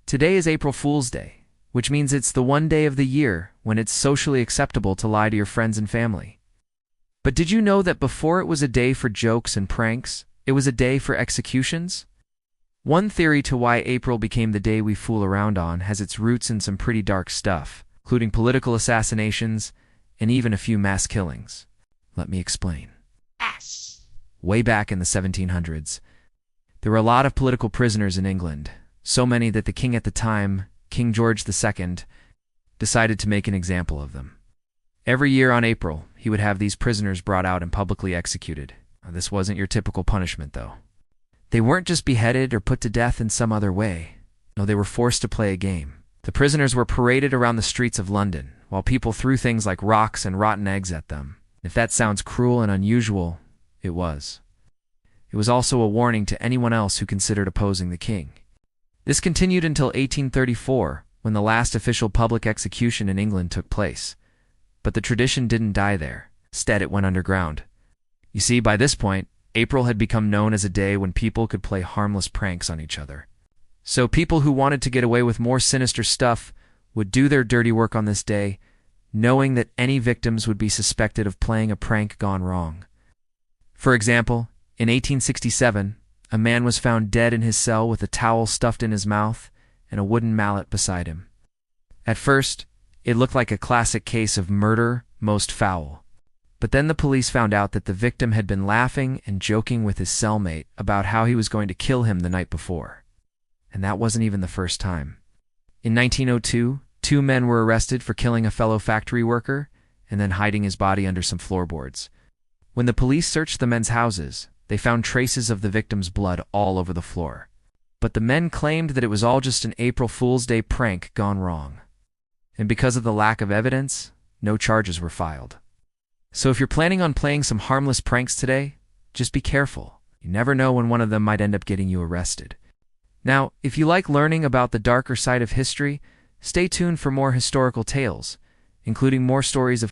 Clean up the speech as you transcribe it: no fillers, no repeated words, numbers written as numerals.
Today is April Fool's Day, which means it's the one day of the year when it's socially acceptable to lie to your friends and family. But did you know that before it was a day for jokes and pranks, it was a day for executions? One theory to why April became the day we fool around on has its roots in some pretty dark stuff, including political assassinations and even a few mass killings. Let me explain. Way back in the 1700s, there were a lot of political prisoners in England, so many that the king at the time, King George II, decided to make an example of them. Every year on April, he would have these prisoners brought out and publicly executed. This wasn't your typical punishment, though. They weren't just beheaded or put to death in some other way. No, they were forced to play a game. The prisoners were paraded around the streets of London, while people threw things like rocks and rotten eggs at them. If that sounds cruel and unusual, it was. It was also a warning to anyone else who considered opposing the king. This continued until 1834, when the last official public execution in England took place. But the tradition didn't die there. Instead, it went underground. You see, by this point, April had become known as a day when people could play harmless pranks on each other. So people who wanted to get away with more sinister stuff would do their dirty work on this day, knowing that any victims would be suspected of playing a prank gone wrong. For example, in 1867, a man was found dead in his cell with a towel stuffed in his mouth and a wooden mallet beside him. At first, it looked like a classic case of murder most foul. But then the police found out that the victim had been laughing and joking with his cellmate about how he was going to kill him the night before. And that wasn't even the first time. In 1902, 2 men were arrested for killing a fellow factory worker and then hiding his body under some floorboards. When the police searched the men's houses, they found traces of the victim's blood all over the floor. But the men claimed that it was all just an April Fool's Day prank gone wrong. And because of the lack of evidence, no charges were filed. So if you're planning on playing some harmless pranks today, just be careful. You never know when one of them might end up getting you arrested. Now, if you like learning about the darker side of history, stay tuned for more historical tales, including more stories of